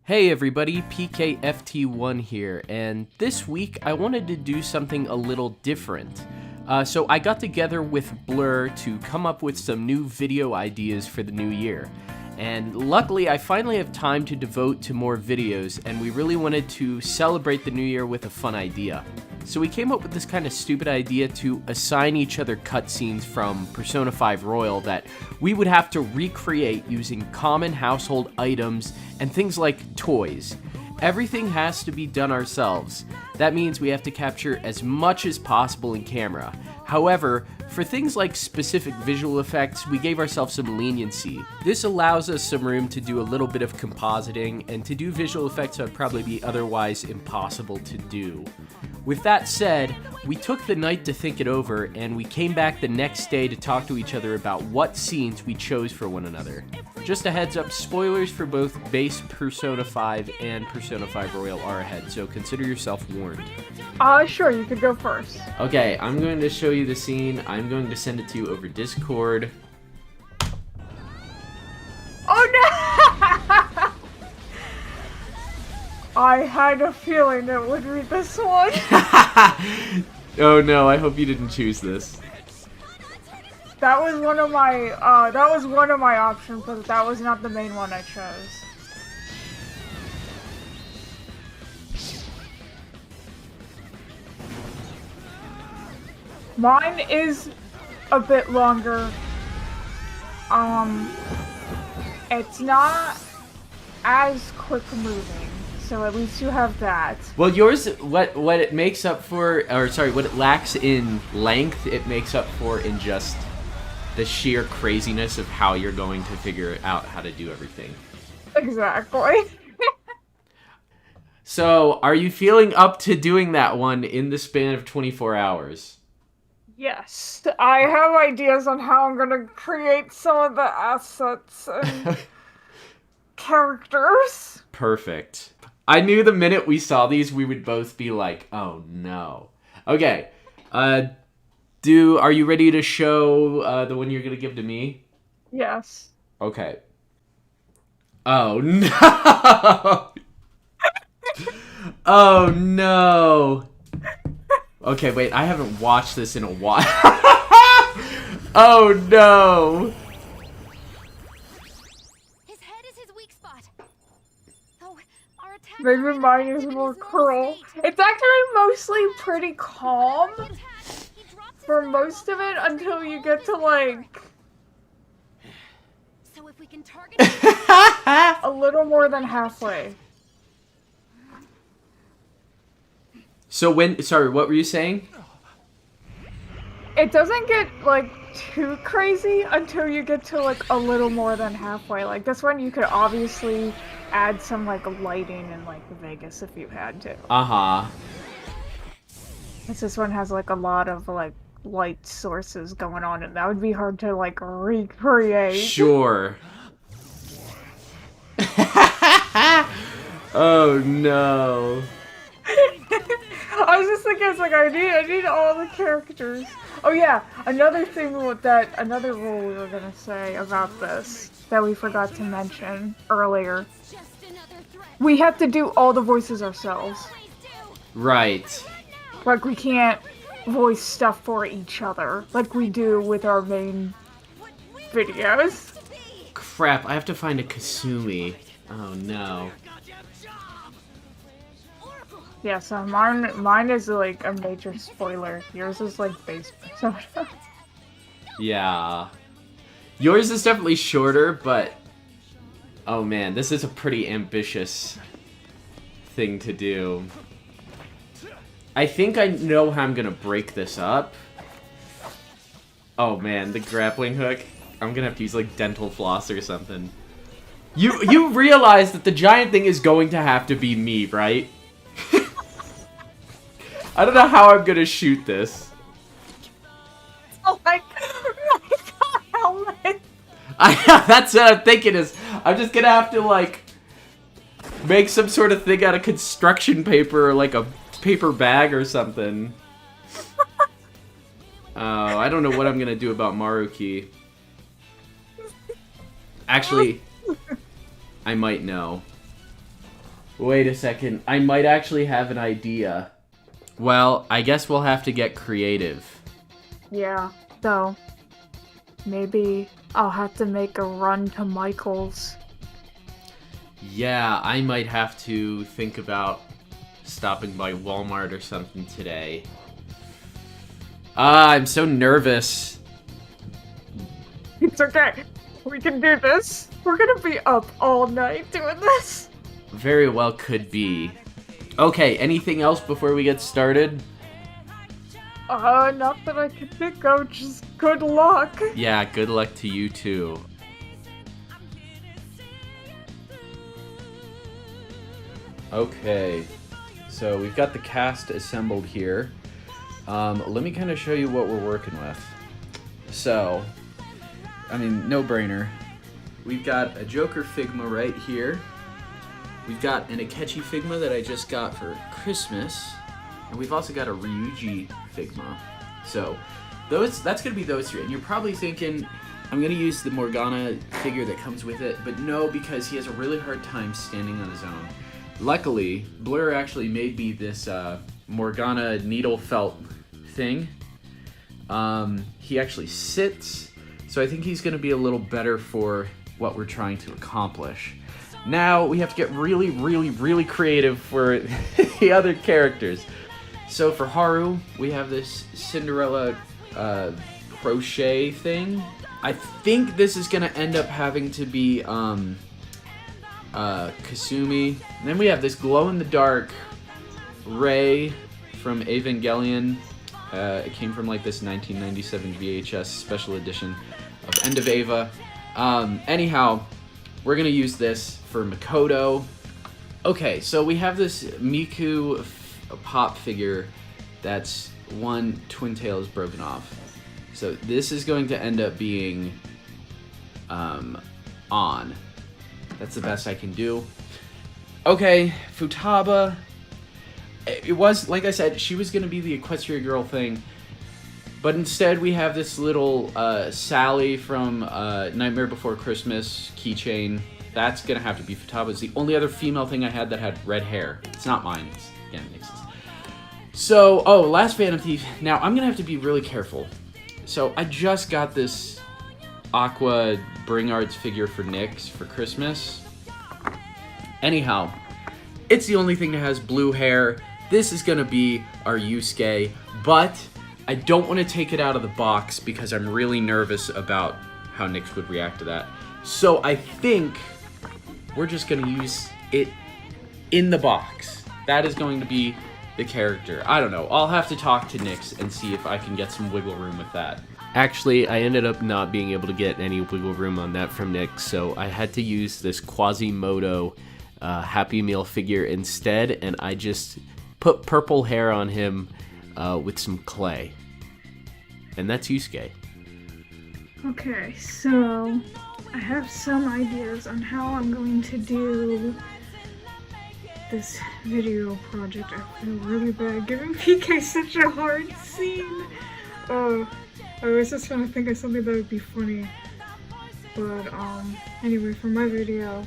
Hey everybody, PKFT1 here, and this week I wanted to do something a little different. So I got together with Blur to come up with some new video ideas for the new year. And luckily I finally have time to devote to more videos, and we really wanted to celebrate the new year with a fun idea. So we came up with this kind of stupid idea to assign each other cutscenes from Persona 5 Royal that we would have to recreate using common household items and things like toys. Everything has to be done ourselves. That means we have to capture as much as possible in camera. However, for things like specific visual effects, we gave ourselves some leniency. This allows us some room to do a little bit of compositing and to do visual effects that would probably be otherwise impossible to do. With that said, we took the night to think it over, and we came back the next day to talk to each other about what scenes we chose for one another. Just a heads up, spoilers for both base Persona 5 and Persona 5 Royal are ahead, so consider yourself warned. Sure, you could go first. Okay, I'm going to show you the scene. I'm going to send it to you over Discord. Oh no! I had a feeling it would be this one. Oh no, I hope you didn't choose this. That was one of my options, but that was not the main one I chose. Mine is a bit longer. It's not as quick moving, so at least you have that. Well, yours, what it makes up for, or sorry, what it lacks in length, it makes up for in just the sheer craziness of how you're going to figure out how to do everything. Exactly. So, are you feeling up to doing that one in the span of 24 hours? Yes, I have ideas on how I'm gonna create some of the assets and characters. Perfect. I knew the minute we saw these, we would both be like, oh no. Okay, are you ready to show the one you're gonna give to me? Yes. Okay. Oh no! Oh no! Okay, wait, I haven't watched this in a while. Oh no! His head is his weak spot. Oh, our attack Maybe mine is more cruel. It's actually mostly pretty calm for most of it until you get to like So if we can target a little more than halfway. So sorry, what were you saying? It doesn't get like too crazy until you get to like a little more than halfway. Like this one you could obviously add some like lighting in like Vegas if you had to. Uh-huh. This one has like a lot of like light sources going on, and that would be hard to like recreate. Sure. Oh no. I was just thinking, it's like I need all the characters. Oh yeah, another rule we were gonna say about this that we forgot to mention earlier. We have to do all the voices ourselves. Right. Like we can't voice stuff for each other like we do with our main videos. Crap, I have to find a Kasumi. Oh no. Yeah, so mine is like a major spoiler. Yours is like base Persona. Yeah. Yours is definitely shorter, but oh man, this is a pretty ambitious thing to do. I think I know how I'm gonna break this up. Oh man, the grappling hook. I'm gonna have to use like dental floss or something. You realize that the giant thing is going to have to be me, right? I don't know how I'm gonna shoot this. Oh my god, helmet! That's what I'm thinking is, I'm just gonna have to like, make some sort of thing out of construction paper or like a paper bag or something. Oh, I don't know what I'm gonna do about Maruki. Actually, I might know. Wait a second. I might actually have an idea. Well, I guess we'll have to get creative. Yeah, so maybe I'll have to make a run to Michael's. Yeah, I might have to think about stopping by Walmart or something today. I'm so nervous. It's okay. We can do this. We're gonna be up all night doing this. Very well could be. Okay, anything else before we get started? Not that I can think of, just good luck. Yeah, good luck to you too. Okay, so we've got the cast assembled here. Let me kind of show you what we're working with. So, I mean, no brainer. We've got a Joker Figma right here. We've got an Akechi Figma that I just got for Christmas. And we've also got a Ryuji Figma. So, that's going to be those three. And you're probably thinking, I'm going to use the Morgana figure that comes with it. But no, because he has a really hard time standing on his own. Luckily, Blur actually made me this Morgana needle felt thing. He actually sits, so I think he's going to be a little better for what we're trying to accomplish. Now we have to get really, really, really creative for the other characters. So for Haru, we have this Cinderella crochet thing. I think this is going to end up having to be Kasumi. And then we have this glow-in-the-dark Rei from Evangelion. It came from like this 1997 VHS special edition of End of Eva. Anyhow, we're gonna use this for Makoto. Okay, so we have this Miku pop figure that's one twin tail is broken off. So this is going to end up being on. That's the best I can do. Okay, Futaba. It was, like I said, she was going to be the Equestria Girl thing. But instead we have this little Sally from Nightmare Before Christmas keychain. That's going to have to be Futaba. It's the only other female thing I had that had red hair. It's not mine. It's, again, Nix's. So, last Phantom Thief. Now, I'm going to have to be really careful. So, I just got this Aqua Bring Arts figure for Nyx for Christmas. Anyhow, it's the only thing that has blue hair. This is going to be our Yusuke, but I don't want to take it out of the box because I'm really nervous about how Nyx would react to that. So I think we're just going to use it in the box. That is going to be the character. I don't know. I'll have to talk to Nyx and see if I can get some wiggle room with that. Actually, I ended up not being able to get any wiggle room on that from Nyx, so I had to use this Quasimodo Happy Meal figure instead, and I just put purple hair on him with some clay. And that's Yusuke. Okay, so I have some ideas on how I'm going to do this video project. I feel really bad giving PK such a hard scene. I was just trying to think of something that would be funny. But anyway, for my video,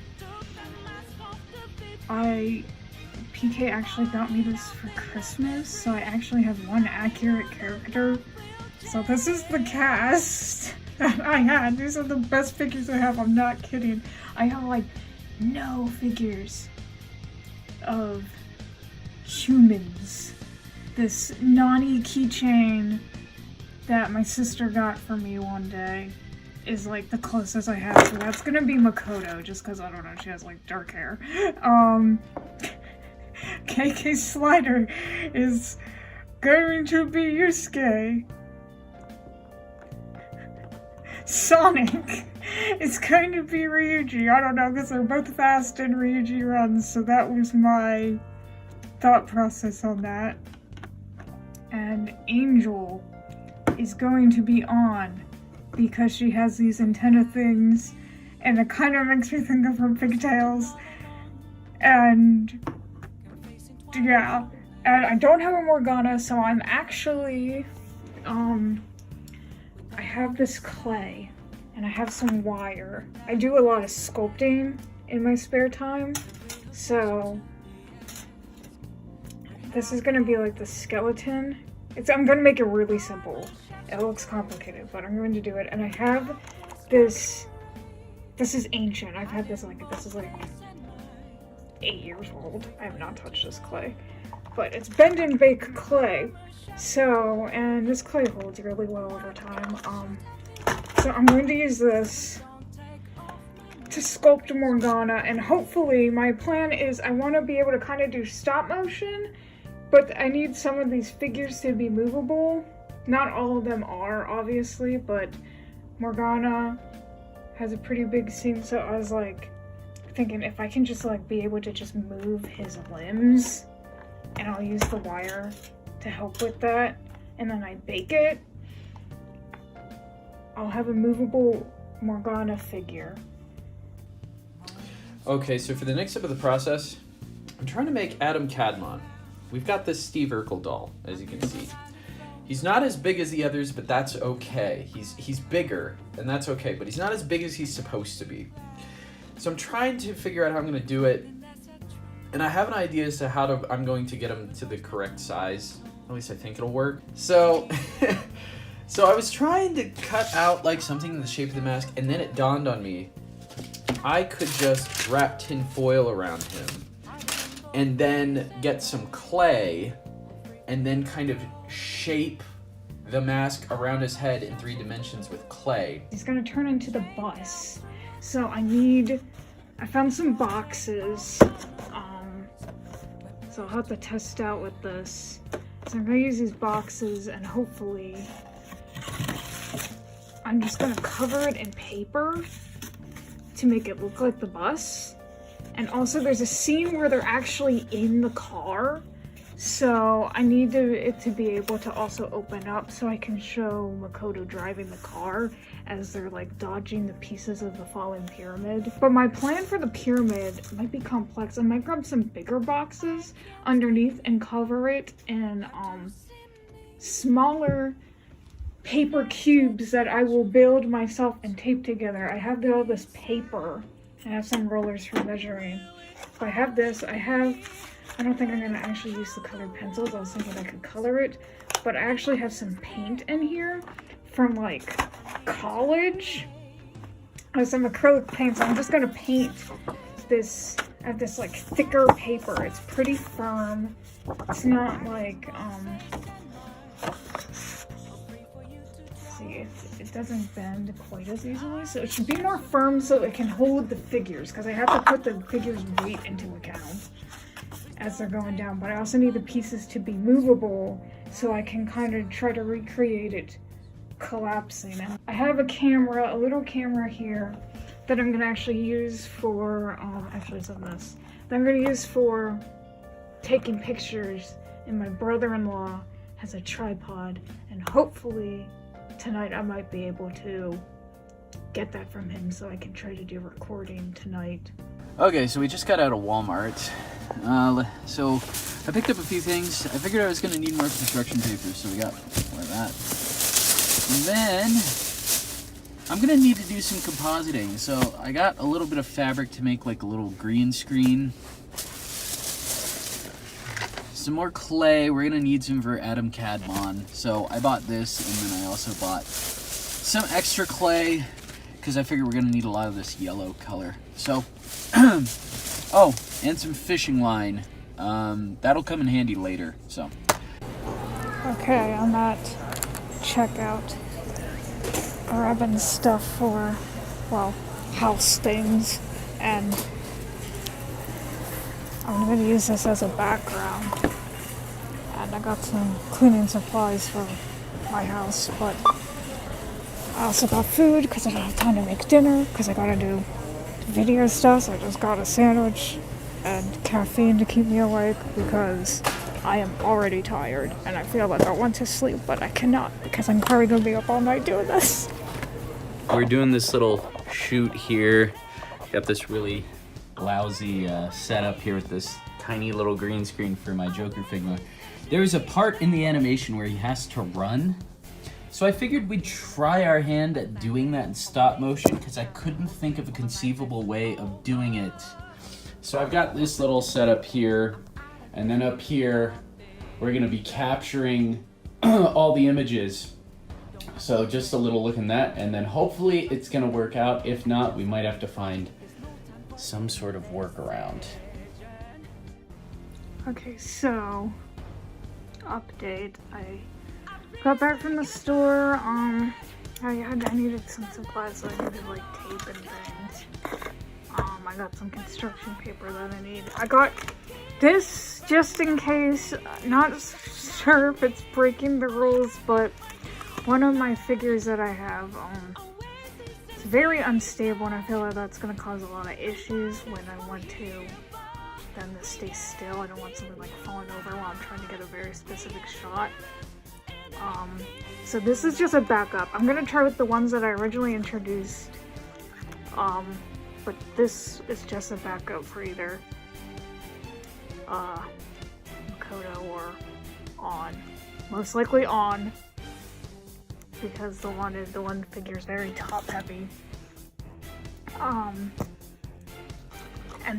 PK actually got me this for Christmas, so I actually have one accurate character. So this is the cast that I had. These are the best figures I have, I'm not kidding. I have like no figures of humans. This Nani keychain that my sister got for me one day is like the closest I have, so that's gonna be Makoto, just because, I don't know, she has like dark hair. KK Slider is going to be Yusuke. Sonic is going to be Ryuji. I don't know, because they're both fast in Ryuji runs, so that was my thought process on that. And Angel is going to be on because she has these antenna things, and it kind of makes me think of her pigtails. And yeah, and I don't have a Morgana, so I'm actually, I have this clay, and I have some wire. I do a lot of sculpting in my spare time, so this is gonna be like the skeleton. I'm gonna make it really simple. It looks complicated, but I'm going to do it. And I have this is ancient. I've had this is like 8 years old. I have not touched this clay. But it's bend and bake clay. So, and this clay holds really well over time. So I'm going to use this to sculpt Morgana, and hopefully my plan is I want to be able to kind of do stop motion, but I need some of these figures to be movable. Not all of them are, obviously, but Morgana has a pretty big scene, so I was like thinking if I can just like be able to just move his limbs, and I'll use the wire to help with that, and then I bake it, I'll have a movable Morgana figure. Okay, so for the next step of the process, I'm trying to make Adam Cadmon. We've got this Steve Urkel doll, as you can see. He's not as big as the others, but that's okay. He's bigger, and that's okay, but he's not as big as he's supposed to be. So I'm trying to figure out how I'm going to do it, and I have an idea as to how I'm going to get him to the correct size. At least I think it'll work. So, so I was trying to cut out like something in the shape of the mask, and then it dawned on me, I could just wrap tin foil around him, and then get some clay, and then kind of shape the mask around his head in 3 dimensions with clay. He's gonna turn into the bus. So I found some boxes. So I'll have to test out with this. So I'm gonna use these boxes, and hopefully I'm just gonna cover it in paper to make it look like the bus. And also there's a scene where they're actually in the car. So I need it to be able to also open up so I can show Makoto driving the car as they're like dodging the pieces of the falling pyramid. But my plan for the pyramid might be complex. I might grab some bigger boxes underneath and cover it in smaller paper cubes that I will build myself and tape together. I have all this paper. I have some rollers for measuring. So I have this. I don't think I'm going to actually use the colored pencils. I was thinking I could color it, but I actually have some paint in here from like college. I have some acrylic paint, so I'm just going to paint this at this like thicker paper. It's pretty firm. It's not like, see, it doesn't bend quite as easily, so it should be more firm so it can hold the figures, because I have to put the figures' weight into account as they're going down, but I also need the pieces to be movable so I can kind of try to recreate it collapsing. And I have a little camera here that I'm going to actually use for, actually it's on this, that I'm going to use for taking pictures, and my brother-in-law has a tripod, and hopefully tonight I might be able to get that from him so I can try to do recording tonight. Okay, so we just got out of Walmart. So I picked up a few things. I figured I was going to need more construction paper, so we got more of that. And then I'm going to need to do some compositing. So I got a little bit of fabric to make like a little green screen. Some more clay. We're going to need some for Adam Cadmon. So I bought this, and then I also bought some extra clay because I figured we're going to need a lot of this yellow color. So oh, and some fishing line. That'll come in handy later, so. Okay, I'm at checkout. Grabbing stuff for, well, house things, and I'm going to use this as a background. And I got some cleaning supplies for my house, but I also got food because I don't have time to make dinner because I got to do video stuff, so I just got a sandwich and caffeine to keep me awake because I am already tired and I feel like I want to sleep, but I cannot because I'm probably going to be up all night doing this. We're doing this little shoot here. Got this really lousy setup here with this tiny little green screen for my Joker figure. There's a part in the animation where he has to run. So I figured we'd try our hand at doing that in stop motion because I couldn't think of a conceivable way of doing it. So I've got this little setup here, and then up here we're going to be capturing all the images. So just a little look in that, and then hopefully it's going to work out. If not, we might have to find some sort of workaround. Okay, so update. I got back from the store. I needed some supplies, so I needed like tape and things. I got some construction paper that I need. I got this just in case. Not sure if it's breaking the rules, but one of my figures that I have, it's very unstable, and I feel like that's gonna cause a lot of issues when I want to them to stay still. I don't want something like falling over while I'm trying to get a very specific shot. So this is just a backup. I'm gonna try with the ones that I originally introduced, but this is just a backup for either Makoto or On. Most likely On, because the one figure is very top heavy. And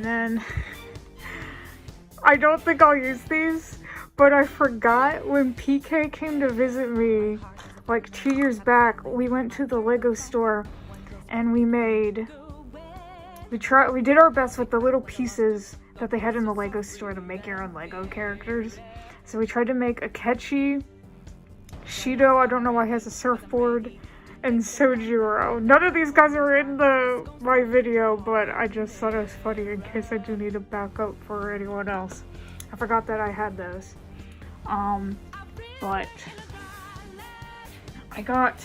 then I don't think I'll use these, but I forgot when PK came to visit me like 2 years back. We went to the Lego store and we did our best with the little pieces that they had in the Lego store to make your own Lego characters. So we tried to make Akechi, Shido, I don't know why he has a surfboard, and Sojiro. None of these guys are in my video, but I just thought it was funny in case I do need a backup for anyone else. I forgot that I had those. But I got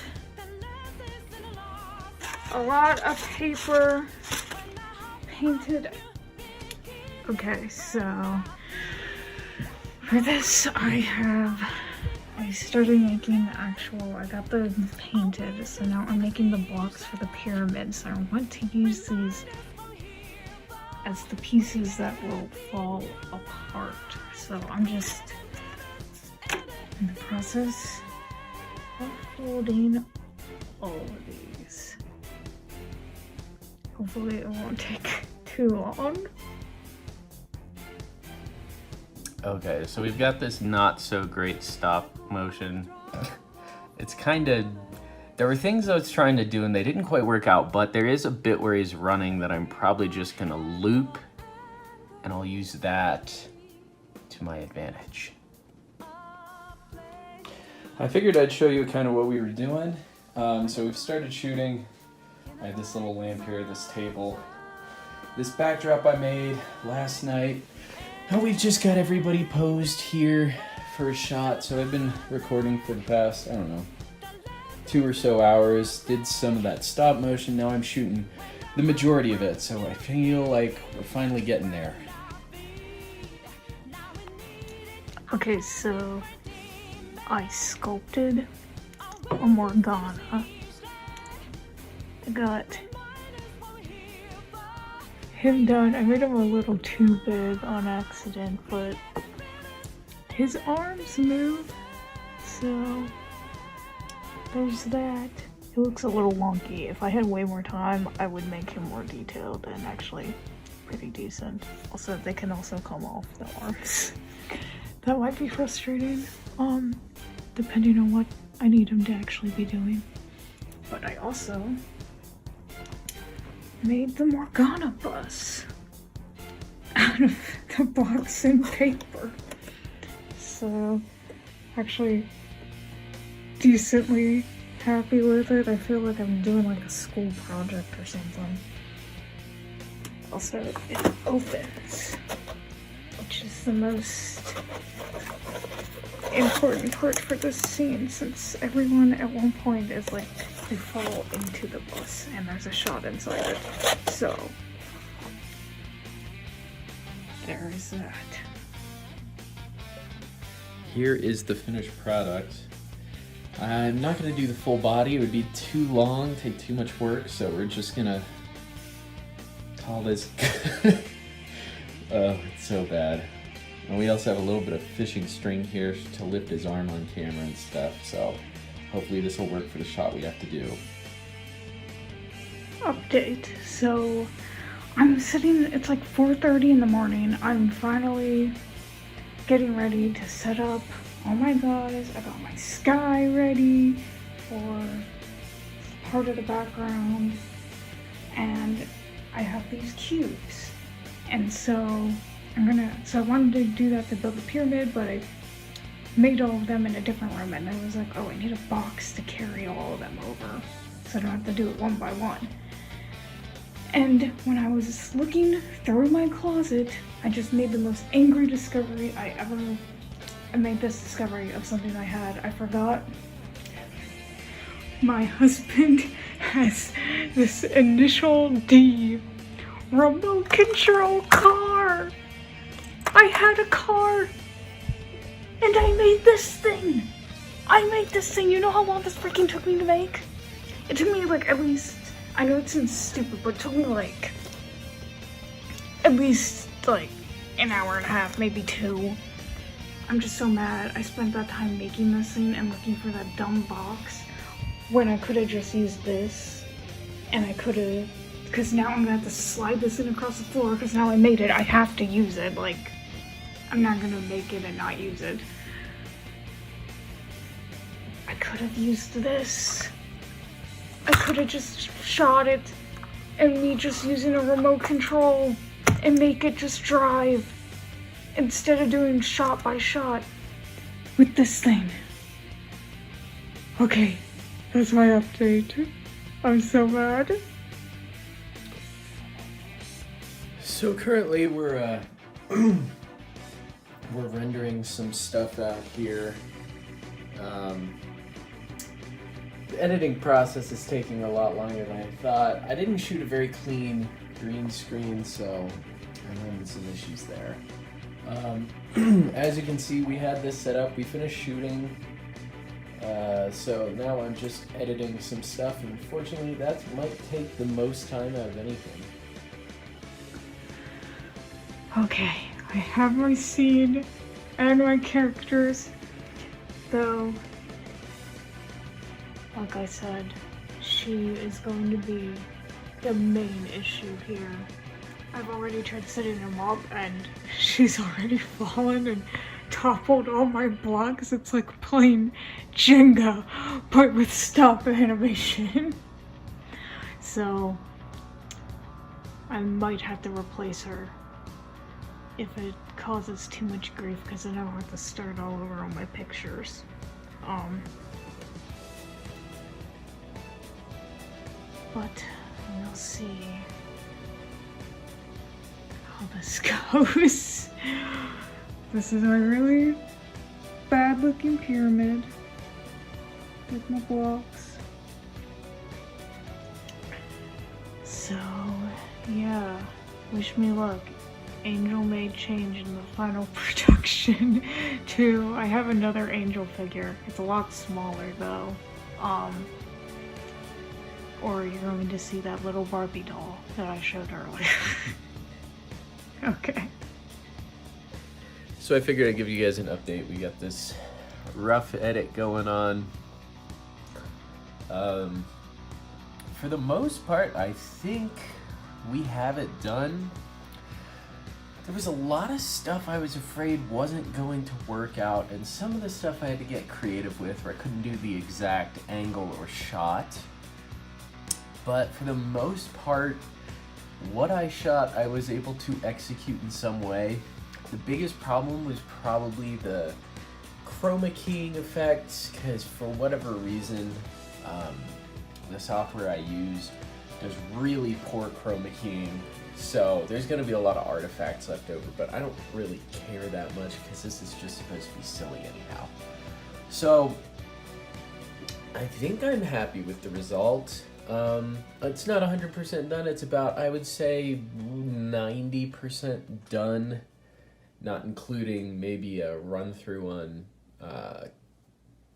a lot of paper painted. Okay, so for this I started making I got them painted, so now I'm making the blocks for the pyramids. I want to use these as the pieces that will fall apart. So I'm just in the process of folding all of these. Hopefully it won't take too long. Okay, so we've got this not so great stop motion. It's kind of, there were things I was trying to do and they didn't quite work out, but there is a bit where he's running that I'm probably just gonna loop, and I'll use that to my advantage. I figured I'd show you kind of what we were doing. So we've started shooting. I have this little lamp here, this table, this backdrop I made last night. Now we've just got everybody posed here for a shot. So I've been recording for the past, I don't know, 2 or so hours. Did some of that stop motion. Now I'm shooting the majority of it. So I feel like we're finally getting there. Okay, so I sculpted a Morgana. I got him done. I made him a little too big on accident, but his arms move, so there's that. It looks a little wonky. If I had way more time, I would make him more detailed and actually pretty decent. Also, they can also come off the arms. That might be frustrating, depending on what I need him to actually be doing. But I also made the Morgana bus out of the box and paper. So, actually decently happy with it. I feel like I'm doing like a school project or something. Also, it opens, which is the most important part for this scene, since everyone at one point is like, they fall into the bus and there's a shot inside it. So there is that. Here is the finished product. I'm not going to do the full body. It would be too long, take too much work, so we're just going to call this oh, it's so bad. And we also have a little bit of fishing string here to lift his arm on camera and stuff, so hopefully this will work for the shot we have to do. Update. So I'm sitting, it's like 4:30 in the morning. I'm finally getting ready to set up all my guys. I got my sky ready for part of the background, and I have these cubes. And so I wanted to do that to build a pyramid, but I made all of them in a different room, and I was like, oh, I need a box to carry all of them over, so I don't have to do it one by one. And when I was looking through my closet, I just made the most angry discovery I made this discovery of something I had. I forgot my husband has this initial D remote control car. I had a car, and I made this thing. You know how long this freaking took me to make? It took me like at least, I know it seems stupid, but it took me like at least like an hour and a half, maybe 2. I'm just so mad I spent that time making this thing and looking for that dumb box when I could have just used this, and I could have, because now I'm gonna have to slide this in across the floor, because now I made it, I have to use it. Like, I'm not gonna make it and not use it. I could have used this. I could have just shot it, and me just using a remote control and make it just drive, instead of doing shot by shot with this thing. Okay, that's my update. I'm so mad. So currently we're rendering some stuff out here. The editing process is taking a lot longer than I thought. I didn't shoot a very clean green screen, so I'm having some issues there. As you can see, we had this set up. We finished shooting. So now I'm just editing some stuff, and unfortunately that might take the most time out of anything. Okay, I have my scene and my characters, though, like I said, she is going to be the main issue here. I've already tried setting them up, and she's already fallen and toppled all my blocks. It's like playing Jenga, but with stop animation. So, I might have to replace her if it causes too much grief, because then I'll have to start all over on my pictures. But we'll see how this goes. This is a really bad looking pyramid with my blocks. So, yeah, wish me luck. Angel may change in the final production too. I have another Angel figure. It's a lot smaller though. Or you're going to see that little Barbie doll that I showed earlier. Okay. So I figured I'd give you guys an update. We got this rough edit going on. For the most part, I think we have it done. There was a lot of stuff I was afraid wasn't going to work out, and some of the stuff I had to get creative with where I couldn't do the exact angle or shot. But for the most part, what I shot, I was able to execute in some way. The biggest problem was probably the chroma keying effects, because for whatever reason, the software I use does really poor chroma keying. So there's going to be a lot of artifacts left over, but I don't really care that much because this is just supposed to be silly anyhow. So I think I'm happy with the result. It's not 100% done. It's about, I would say, 90% done, not including maybe a run through on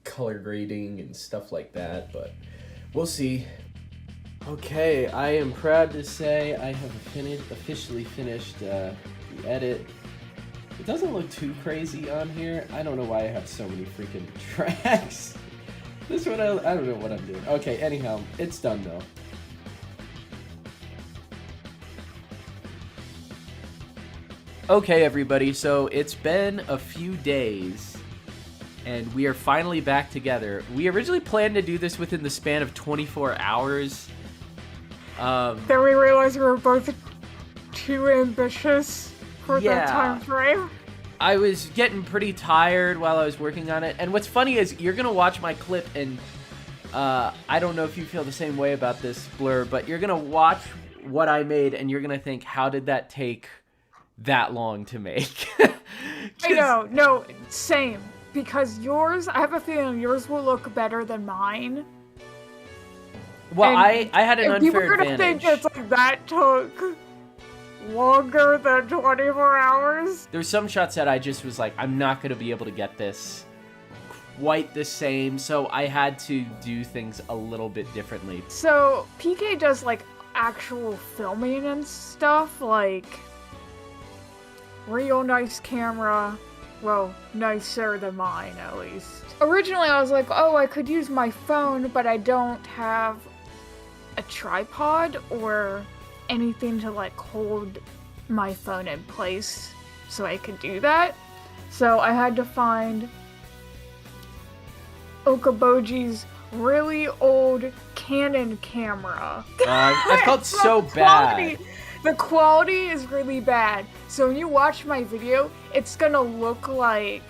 color grading and stuff like that, but we'll see. Okay, I am proud to say I have officially finished the edit. It doesn't look too crazy on here. I don't know why I have so many freaking tracks. This one, I don't know what I'm doing. Okay, anyhow, it's done though. Okay, everybody, so it's been a few days, and we are finally back together. We originally planned to do this within the span of 24 hours. Then we realized we were both too ambitious for that time frame. I was getting pretty tired while I was working on it, and what's funny is you're gonna watch my clip, and I don't know if you feel the same way about this, Blur, but you're gonna watch what I made, and you're gonna think, how did that take that long to make? I know, no, same. Because yours, I have a feeling yours will look better than mine. Well, And I had an if you unfair were gonna advantage. think it's like that took longer than 24 hours. There's some shots that I just was like, I'm not gonna be able to get this quite the same, so I had to do things a little bit differently. So, PK does like actual filming and stuff, like real nice camera. Well, nicer than mine, at least. Originally, I was like, oh, I could use my phone, but I don't have a tripod or anything to, like, hold my phone in place so I could do that. So I had to find Okaboji's really old Canon camera. I felt so bad. The quality is really bad. So when you watch my video, it's gonna look like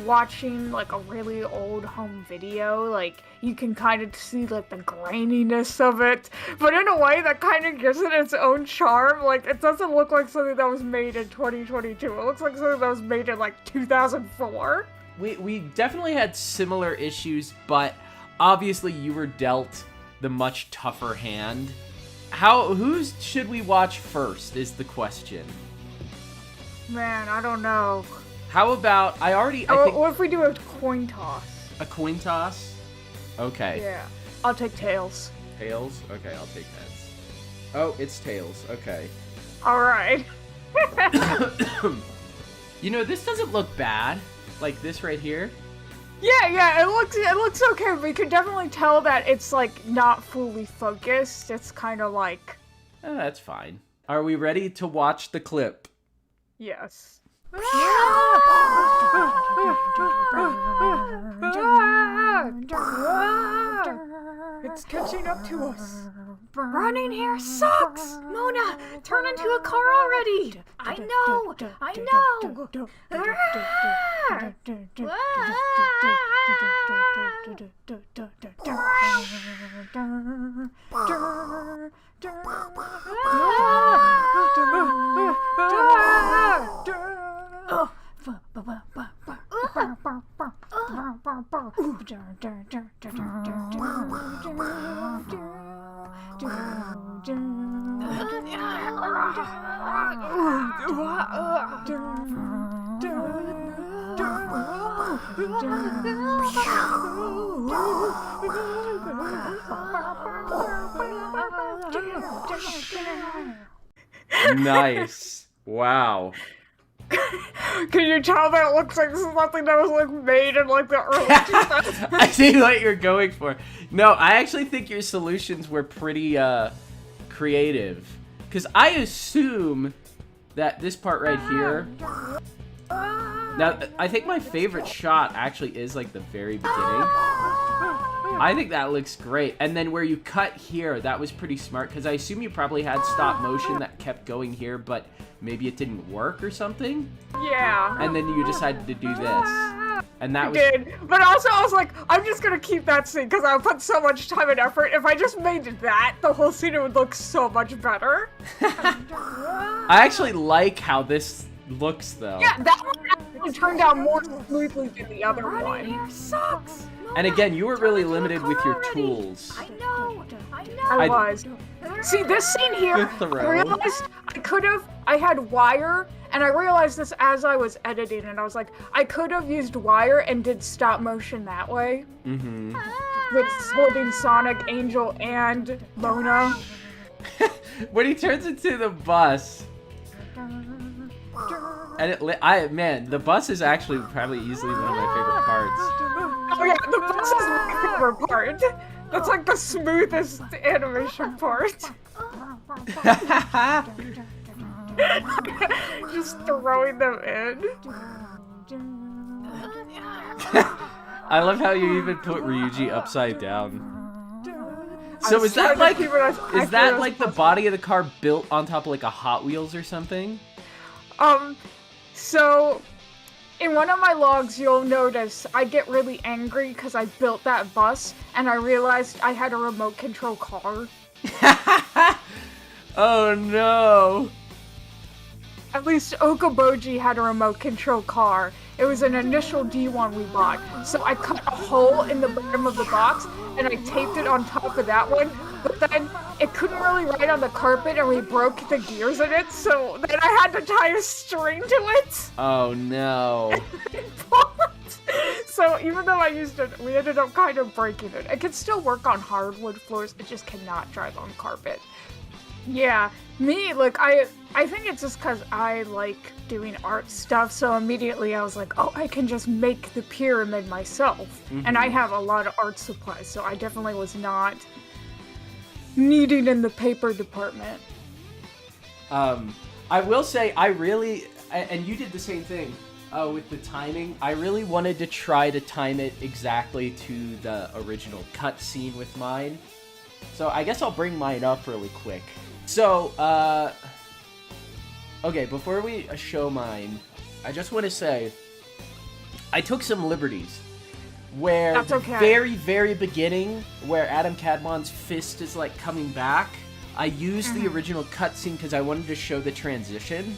watching like a really old home video. Like you can kind of see like the graininess of it, but in a way that kind of gives it its own charm. Like it doesn't look like something that was made in 2022. It looks like something that was made in like 2004. We definitely had similar issues, but obviously you were dealt the much tougher hand. Whose should we watch first is the question. Man, I don't know. How about, I think What if we do a coin toss? a coin toss? Okay. Yeah. I'll take Tails. Tails? Okay, I'll take heads. Oh, it's Tails. Okay. Alright. You know, this doesn't look bad. Like this right here. Yeah, it looks okay, but you can definitely tell that it's like not fully focused. It's kind of like That's fine. Are we ready to watch the clip? yes. It's catching up to us. Running here sucks! Mona, turn into a car already! I know! Nice. Wow. Can you tell that it looks like something that was like made in like the early 2000s? I see what you're going for. No, I actually think your solutions were pretty creative. Because I assume that this part right here... Now, I think my favorite shot actually is like the very beginning. I think that looks great. And then where you cut here, that was pretty smart. Because I assume you probably had stop motion that kept going here, but maybe it didn't work or something. Yeah. And then you decided to do this. And that I was... did, but also I was like, I'm just gonna keep that scene because I put so much time and effort. If I just made that, the whole scene would look so much better. I actually like how this looks, though. Yeah, that one actually turned out more smoothly than the other one. Here sucks! And again, you were really limited with your tools. I know! I was. See, this scene here, The throw. I realized I had wire, and I realized this as I was editing, and I was like, I could have used wire and did stop motion that way. Mm-hmm. With holding Sonic, Angel, and Lona. When he turns into the bus. And man, the bus is actually probably easily one of my favorite parts. Oh yeah, the bus is my favorite part. That's like the smoothest animation part. Just throwing them in. I love how you even put Ryuji upside down. So I is that tried to like keep it as is that accurate as like the possible. body of the car built on top of like a Hot Wheels or something? So in one of my logs, you'll notice I get really angry because I built that bus and I realized I had a remote control car. Oh no. At least Okaboji had a remote control car. It was an initial D1 we bought. So I cut a hole in the bottom of the box and I taped it on top of that one. But then it couldn't really ride on the carpet and we broke the gears in it. So then I had to tie a string to it. Oh no. So even though I used it, we ended up kind of breaking it. It can still work on hardwood floors. It just cannot drive on carpet. Yeah, me, like, I think it's just because I like doing art stuff, so immediately I was like, oh, I can just make the pyramid myself. Mm-hmm. And I have a lot of art supplies, so I definitely was not needing in the paper department. I will say, and you did the same thing with the timing. I really wanted to try to time it exactly to the original cutscene with mine. So I guess I'll bring mine up really quick. So, okay, before we show mine, I just want to say, I took some liberties. Where That's okay. the very, very beginning, where Adam Cadmon's fist is, like, coming back, I used the original cutscene because I wanted to show the transition.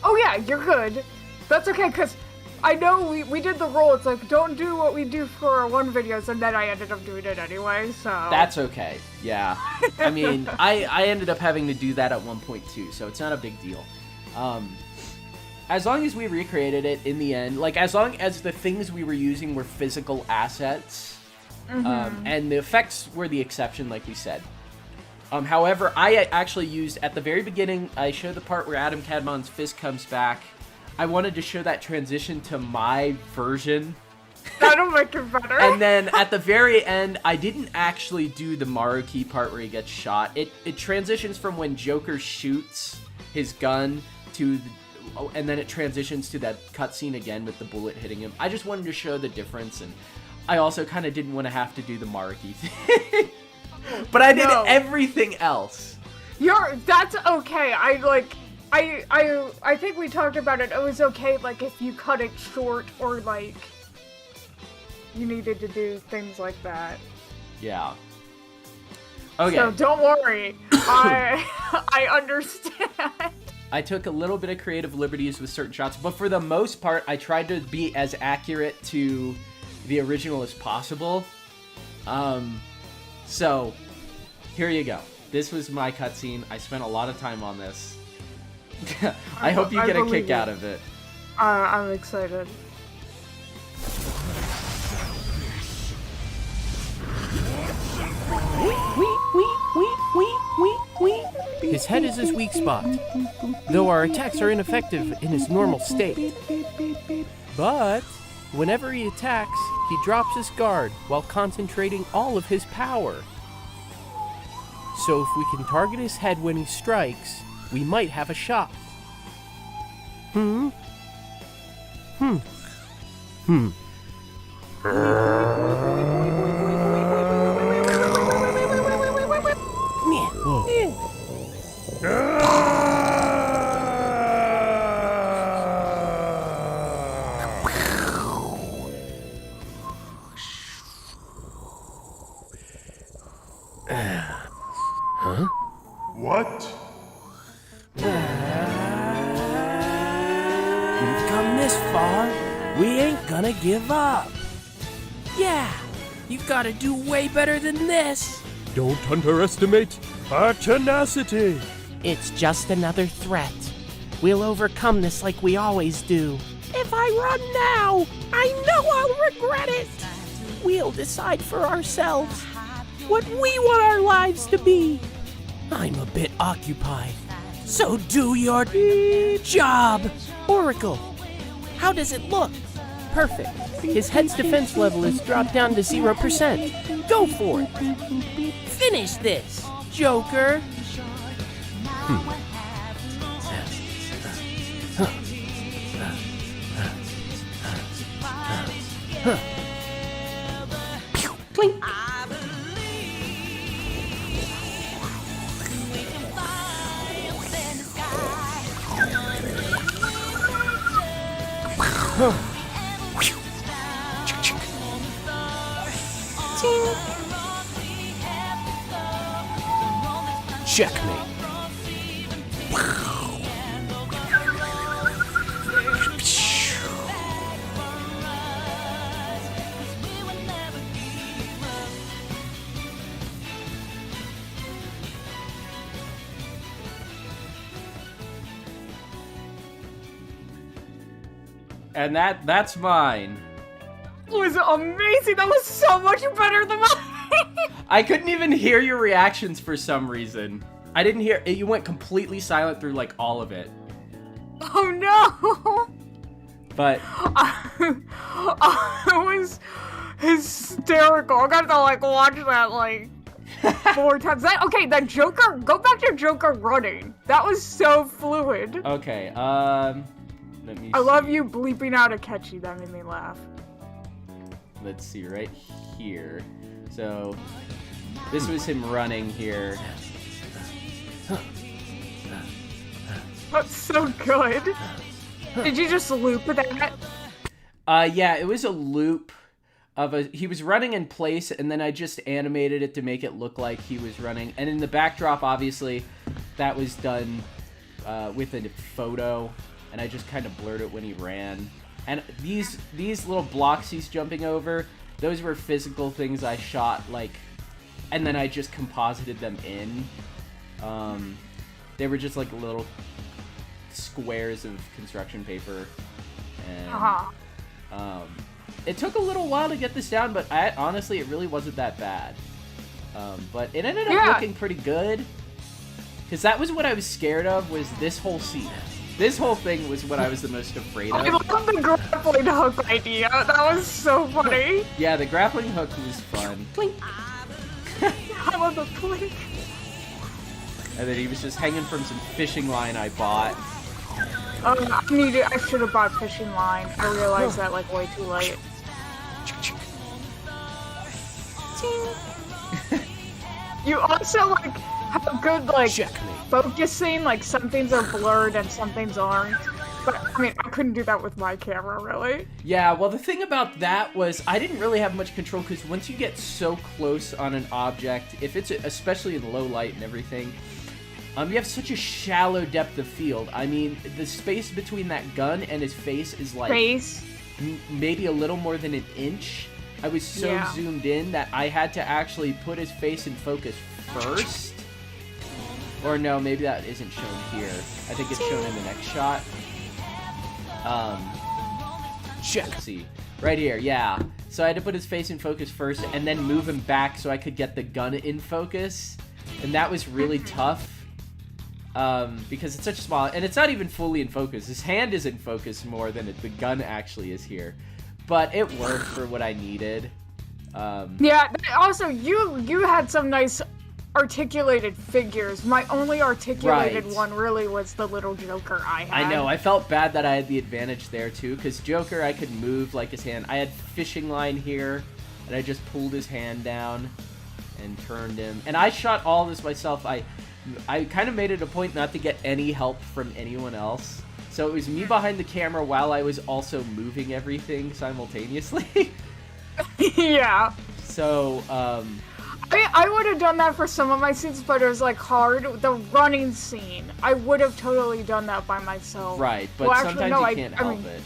Oh yeah, you're good. That's okay, because I know we did the rule. It's like, don't do what we do for our one videos, and then I ended up doing it anyway, so... That's okay, yeah. I mean, I ended up having to do that at one point, too, so it's not a big deal. As long as we recreated it in the end, like, as long as the things we were using were physical assets, and the effects were the exception, like we said. However, I actually used, at the very beginning, I showed the part where Adam Cadmon's fist comes back. I wanted to show that transition to my version. That'll make it better. And then at the very end, I didn't actually do the Maruki part where he gets shot. It transitions from when Joker shoots his gun to, and then it transitions to that cutscene again with the bullet hitting him. I just wanted to show the difference, and I also kind of didn't want to have to do the Maruki thing. But I did everything else. That's okay. I think we talked about it. It was okay, like, if you cut it short or, like, you needed to do things like that. Yeah. Okay. So don't worry. I understand. I took a little bit of creative liberties with certain shots, but for the most part, I tried to be as accurate to the original as possible. So, here you go. This was my cutscene. I spent a lot of time on this. I hope you get a kick out of it. I'm excited. His head is his weak spot, though our attacks are ineffective in his normal state. But whenever he attacks, he drops his guard while concentrating all of his power. So if we can target his head when he strikes, we might have a shot. What? We've come this far, we ain't gonna give up. Yeah, you've gotta do way better than this. Don't underestimate our tenacity. It's just another threat. We'll overcome this like we always do. If I run now, I know I'll regret it. We'll decide for ourselves what we want our lives to be. I'm a bit occupied, so do your job. Oracle, how does it look? Perfect. His head's defense level is dropped down to 0%. Go for it. Finish this, Joker. Checkmate. And that's mine. It was amazing. That was so much better than mine. I couldn't even hear your reactions for some reason. I didn't hear it. You went completely silent through like all of it. Oh no. But I was hysterical. I got to like watch that like 4 times. That Joker. Go back to Joker running. That was so fluid. okay, let me I love see. you bleeping out a catchy. That made me laugh. Let's see right here. So this was him running here. That's so good. Did you just loop that? Yeah, it was a loop of he was running in place, and then I just animated it to make it look like he was running. And in the backdrop, obviously, that was done with a photo, and I just kind of blurred it when he ran. And these little blocks he's jumping over, those were physical things I shot, like, and then I just composited them in. They were just like little squares of construction paper, and it took a little while to get this down, but honestly, it really wasn't that bad. But it ended up looking pretty good, because that was what I was scared of, was this whole scene. This whole thing was what I was the most afraid I of. love the grappling hook idea. That was so funny. Yeah, the grappling hook was fun. I love the blink. And then he was just hanging from some fishing line I bought. I should have bought fishing line. I realized that like way too late. You also like have good like focusing, like some things are blurred and some things aren't. But I mean, I couldn't do that with my camera, really. Yeah, well, the thing about that was I didn't really have much control, because once you get so close on an object, if it's especially in low light and everything, you have such a shallow depth of field. I mean, the space between that gun and his face is like maybe a little more than an inch. I was so zoomed in that I had to actually put his face in focus first. Or no, maybe that isn't shown here. I think it's shown in the next shot. Let's see. Right here, yeah. So I had to put his face in focus first and then move him back so I could get the gun in focus. And that was really tough. Because it's such a small, and it's not even fully in focus. His hand is in focus more than the gun actually is here. But it worked for what I needed. Yeah, also, you had some nice articulated figures. My only articulated one really was the little Joker I had. I know, I felt bad that I had the advantage there too, because Joker, I could move like his hand. I had fishing line here, and I just pulled his hand down and turned him. And I shot all this myself. I kind of made it a point not to get any help from anyone else. So it was me behind the camera while I was also moving everything simultaneously. Yeah. So, I would have done that for some of my scenes, but it was like hard. The running scene, I would have totally done that by myself. Right, but sometimes you can't help it.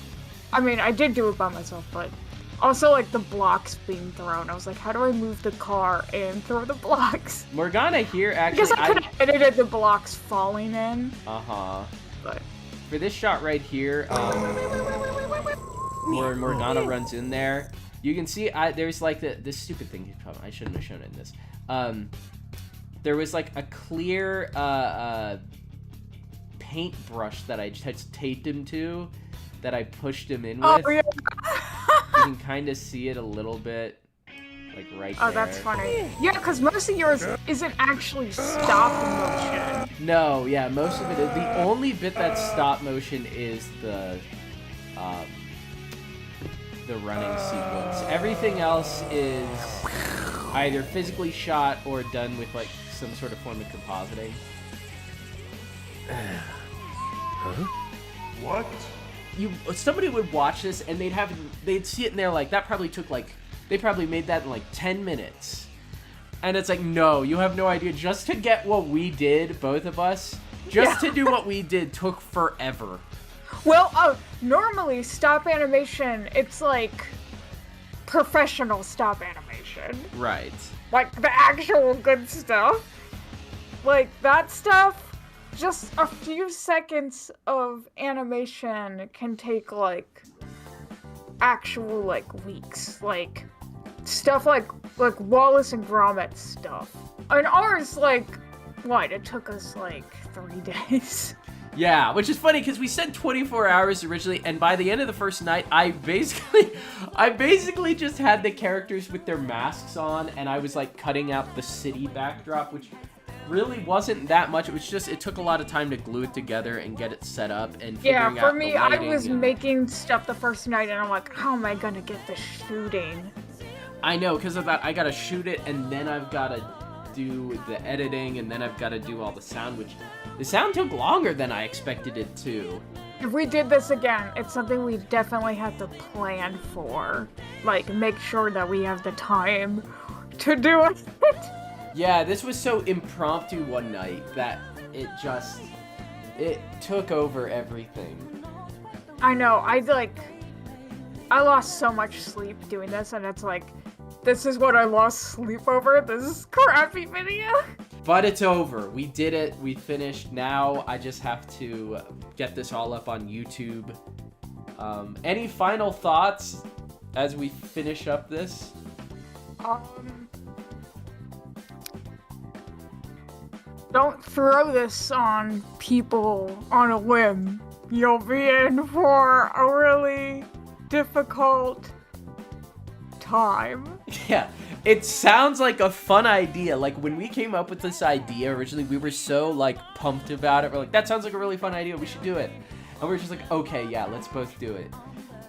I mean, I did do it by myself, but also like the blocks being thrown. I was like, how do I move the car and throw the blocks? Morgana here actually. I guess I could have edited the blocks falling in. But for this shot right here, where Morgana runs in there, you can see there's like this stupid thing. I shouldn't have shown it in this. There was like a clear paintbrush that I just taped him to, that I pushed him in with. Oh, yeah. You can kind of see it a little bit, like right there. Oh, that's funny. Yeah, because most of yours isn't actually stop motion. No, yeah, most of it is. The only bit that's stop motion is the running sequence. Everything else is either physically shot or done with like some sort of form of compositing. What? somebody would watch this and they'd see it and they're like, that probably took they probably made that in like 10 minutes. And it's like, no, you have no idea. Just to get what we did, both of us, to do what we did took forever. Well, normally stop animation, it's like professional stop animation. Right. Like the actual good stuff. Like that stuff, just a few seconds of animation can take like actual like weeks. Like stuff like Wallace and Gromit stuff. And ours, like, what? It took us like 3 days. Yeah, which is funny because we said 24 hours originally, and by the end of the first night, I basically just had the characters with their masks on, and I was like cutting out the city backdrop, which really wasn't that much. It was just, it took a lot of time to glue it together and get it set up and figuring out the Yeah, for me, I was and... making stuff the first night, and I'm like, how am I gonna get the shooting? I know, because of that, I gotta shoot it, and then I've gotta do the editing, and then I've gotta do all the sound, which the sound took longer than I expected it to. If we did this again, it's something we definitely have to plan for. Like, make sure that we have the time to do it. Yeah, this was so impromptu one night that it took over everything. I know, I lost so much sleep doing this, and it's like, this is what I lost sleep over, this crappy video. But it's over. We did it. We finished. Now I just have to get this all up on YouTube. Any final thoughts as we finish up this? Don't throw this on people on a whim. You'll be in for a really difficult time. Yeah, it sounds like a fun idea. Like, when we came up with this idea originally, we were so, like, pumped about it. We're like, that sounds like a really fun idea. We should do it. And we're just like, okay, yeah, let's both do it.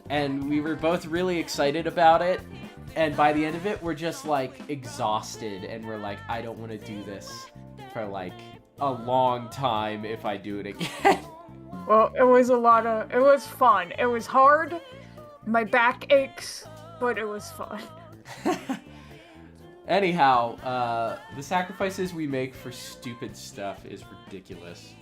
And we were both really excited about it. And by the end of it, we're just, like, exhausted. And we're like, I don't want to do this for, like, a long time if I do it again. Well, it was fun. It was hard. My back aches, but it was fun. Anyhow, the sacrifices we make for stupid stuff is ridiculous.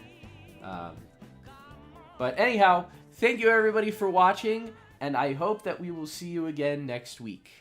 But anyhow, thank you everybody for watching, and I hope that we will see you again next week.